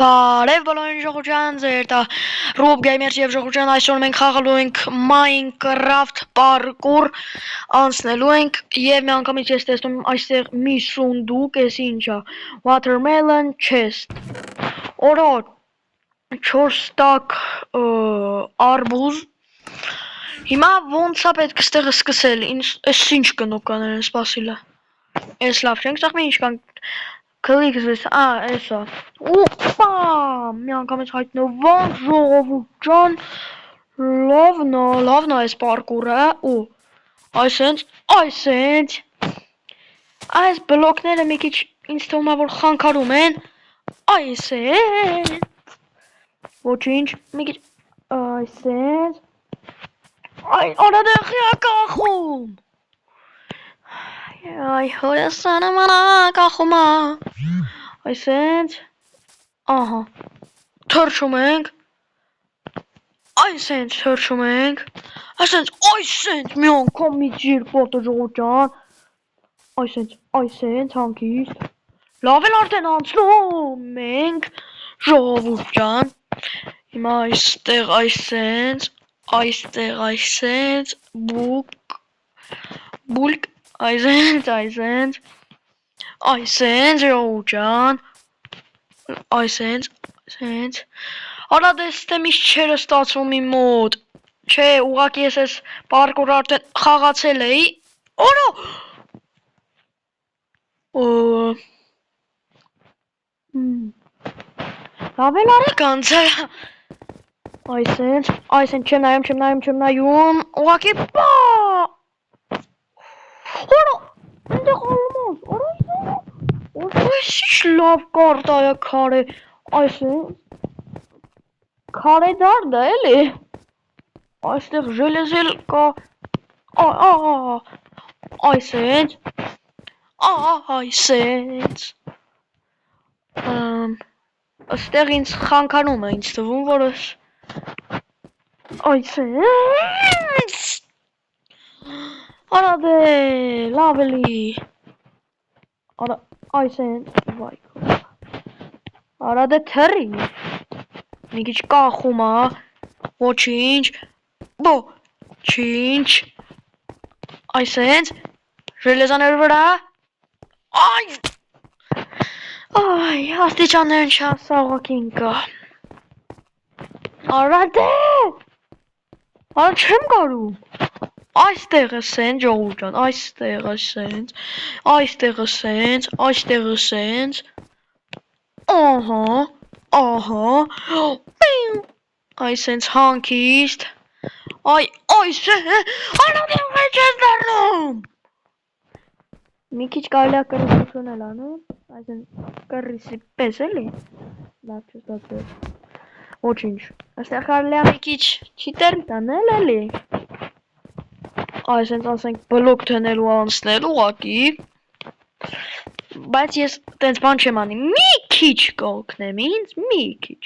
Բարև բոլորին ժողովրդյան ձեր տա Ռուբ Գեյմերս եւ ժողովրդյան այսօր մենք խաղալու ենք Minecraft parkour անցնելու ենք եւ միանգամից ես տեսնում այստեղ մի սունդուկ էս ինչա watermelon chest օրո 4 տակ արբուզ հիմա ոնց է պետք ստեղ սկսել էս ինչ կնոկաներ սպասիլա էս լավ չենք սաղմի ինչ կան Click this, եսա, ուպա, միանգամից հայտնվան, ժողովուրդ ջան, լավն այս պարկուրը, ու, այսենց, այս բլոկները մի քիչ ինձ թվում է, որ խանգարում են, այսենց, ոչինչ, մի քիչ, այսենց, օրադեղ է կախում, Ay, հորասանը մանա կախում է, այսենց, ահա, թրջում ենք, այսենց թրջում ենք, այսենց մի անգամ մի ջիր պոտը ժողովուրդ ջան, այսենց հանգիստ, լավ էլ արդեն անցնում ենք ժողովուրդ ջան, հիմա այստեղ այսենց, բուլկ, այսենց, ժողովուրդ ջան, այսենց, արա դեստեմ ինչ չեր ստացվում իմ մոտ, չէ, ուղղակի ես ես պարկուրը արդեն խաղացել էի, օրո, լավ էլ արեք անցել, այսենց, չեմ նայում, ուղղակի պա, օրո, ինտեղ ալմոզ, օրո, այս ինչ լավ կարտա է քարե, այսենց, քարե դարդ է էլի, այստեղ ժելեզել կա, այսենց, աստեղ ինձ խանգարում է ինձ թվում, որ այսենց, արա դե, լավ էլի, արա, այսենց, վայ, արա դե թրի, մի քիչ կախում է, ոչինչ, այսենց, ժելեզաներ վրա, այ, աստիճաններն չասաղակ ինկա, արա դե, արա չեմ կարում, այստեղ սենց ժողովուրդ ջան, այստեղ սենց, այսենց հանգիստ, այսենց, անադեղ մեջ ես դարնում, մի քիչ կարելի է կրիսություն էլ անում, այսենց կրիսի պես էլի, լավ չստացել, ոչինչ, այստեղ կարելի է մի քիչ չիտերն տանել էլի, այսենց ասենք բլոկ թնելու անցնել ուղակի, բայց ես տենց բան չեմ անի, մի քիչ կօգնեմ ինձ, մի քիչ,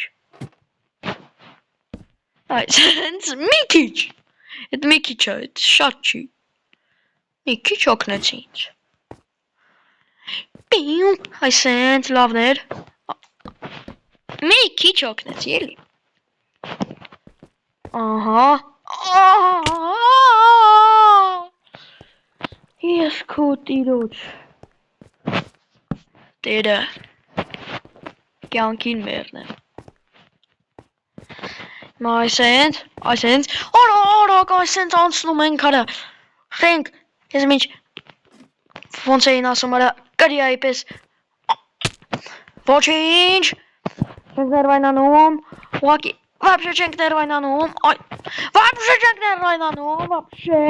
այսենց մի քիչ, էդ մի քիչ է, էդ շատ չի, մի քիչ օգնեց ինձ, այսենց լավներ, մի քիչ օգնեց էլի, Ես քո տիրոջ, տերը, կյանքին մերնեմ, այսենց, օրակ այսենց անցնում ենք արա, խենք, ես մինչ, ոնց էին ասում արա, կրիայի պես, ոչինչ, չենք ներվայնանում, ուղակի, վապշե չենք ներվայնանում, վապշե,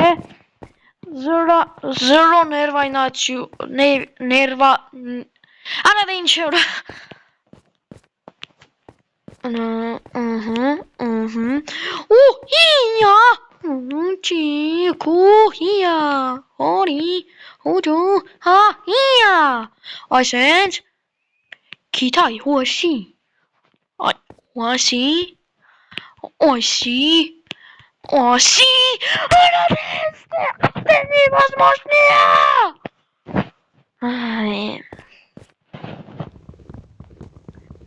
Zero ներվայնացու, անավ ինչ որ, հինյա, հինյա, հորի, հուջու, հինյա, այսենց, կիթայ, հուասի, Оси! Это невозможно!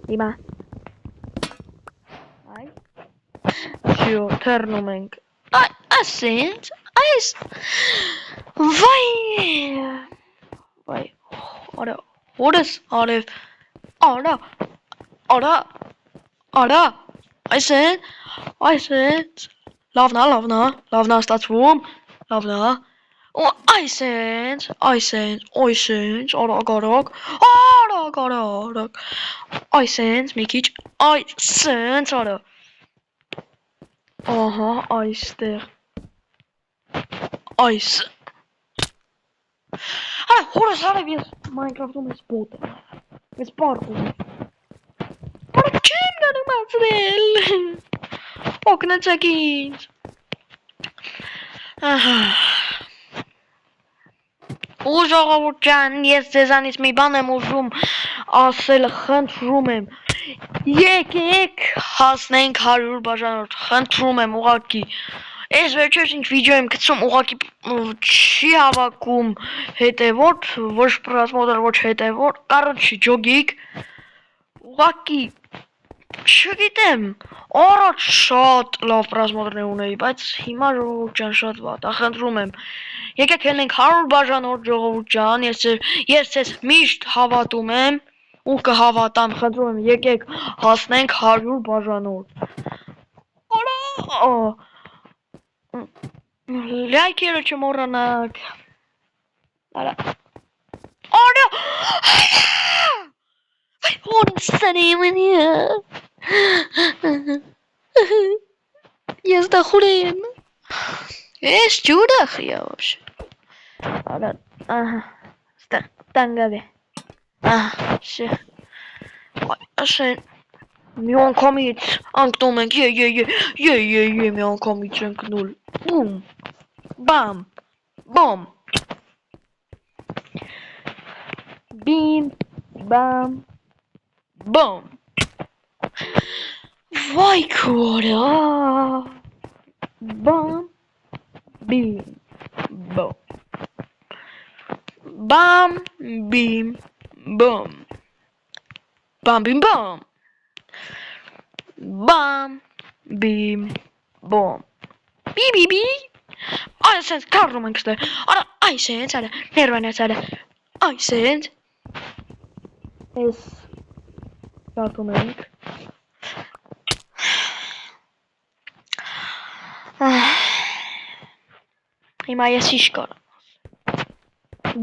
Дима, Այո, թեռնում ենք։ Ասենց, այս վայ։ Վայ, արա, հորս արև, արա, արա, արա, այսենց, լավնա ստացվում, լավնա, ու այսենց, արագ, այսենց, մի քիչ, այսենց, արա, ահա, այստեղ, այս, արա, հորս արև ես Minecraft-ում ես բոտ եմ, ես պարկում եմ, արա, չեմ գանում ասրել, օգնեցեք ինձ, ու ժողովուրդ ջան, ես ձեզանից մի բան եմ ուզում ասել, խնդրում եմ, եկեք հասնենք 100 բաժանորդ, խնդրում եմ ուղղակի, այս վերջերս ինչ վիդեո եմ գցում, ուղղակի չի հավաքում հետևորդ, ոչ պրասմոտր, ոչ հետևորդ, կարոչի ջոգիկ, ուղղակի չգիտեմ, առաջ շատ լավ պրասմոտրներ ունեի, բայց հիմա ժողովուրդ ջան շատ վատ, խնդրում եմ, եկեք ելնենք 100 բաժանորդ ժողովուրդ ջան, ես ձեզ միշտ հավատում եմ ու կհավատամ, խնդրում եմ, եկեք հասնենք 100 բաժանորդ, լայքերը չմոռանաք, արա, ես դախուր եմ, ես ջուրախ я вообще, արա, ստեղ տանգավ է, ասեն, մի անգամից անկնում ենք, մի անգամից ընկնուլ, բում, բամ, բոմ, բիմ, բամ, բոմ, վայ քորա, բամ, բիմ, բոմ, բամ, բիմ, բոմ, բամ, բիմ, բոմ, բամ, բիմ, բոմ, բի, այսենց կառնում ենք ստեղ, արա, այսենց, արա, ներվանած, արա, այսենց, ես կառնում ենք, հիմա ես ինչ կարամ,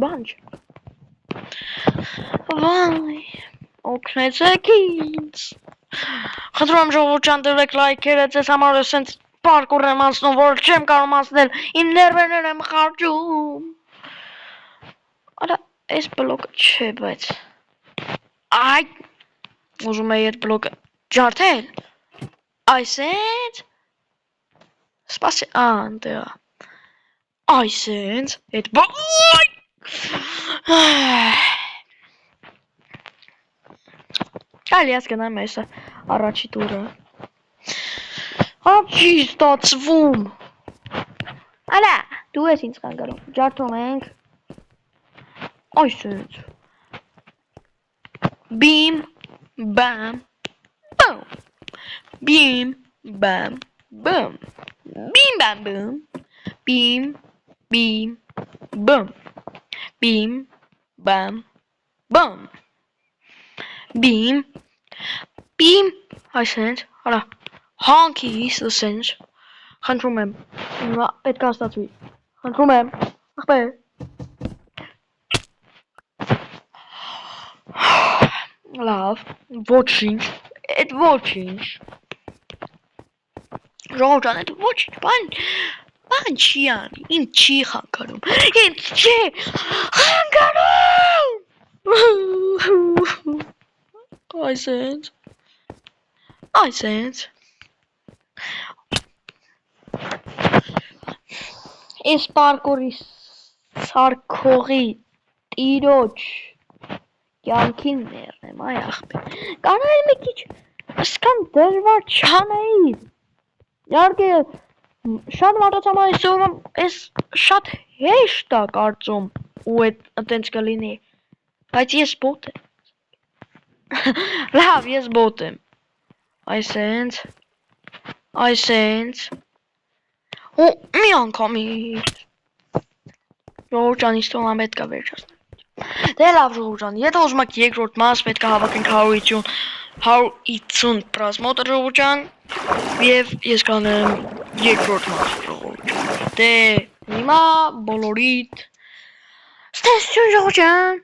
բան չեմ, վայ, օգնեցեք ինձ, խնդրում եմ ժողովուրդ ջան դրեք լայքերը, ձեզ համար ասենց պարկուր եմ անցնում, որ չեմ կարող անցնել, իմ ներվերներ եմ խարճում, արա, այս բլոկը չէ, բայց, այ, ուզում էի այդ բլոկը ջարդել, այսենց, սպասի, անտեղա, այսենց, այդ Այլ ես գնամ այսը առաջի տուրը, չի ստացվում, արա, դու ես ինձ խանգարում, ջարդում ենք, այսենց, բիմ, բամ, բոմ, բիմ, բամ, բոմ, բիմ, բամ, բոմ, բիմ, բոմ, բիմ, բամ, բոմ, բիմ, այսենց, արա, հանքիս, ասենց, խնդրում եմ, հիմա պետք է ստացվի, խնդրում եմ, ախպեր, լավ, ոչինչ, այդ ոչինչ, ժողովուրդ ջան, այդ ոչինչ, բան չի անի, ինձ չի խանգարում, ինձ չի խանգարում, այսենց, Այս պարկուրի սարքողի տիրոջ կյանքին ներնեմ, այ ախպեր, կանայել մի քիչ ասկան դժվար չանեի, իհարկե շատ մարդոց համար այս շատ հեշտ է կարծում ու այտենց կլինի, բայց ես բոտ եմ, լավ ես բոտ եմ, այսենց, Այսենց։ Ու մի անգամից։ Ժողովուրդ ջան, ինձ թվում է պետք է վերջացնել։ Դե լավ ժողովուրդ ջան, եթե ուզում եք երկրորդ մաս, պետք է հավաքենք 150 պրազմոտը ժողովուրդ ջան, եւ ես կանեմ երկրորդ մաս ժողովուրդ ջան։ Դե հիմա բոլորիդ ստեսություն ժողովուրդ ջան։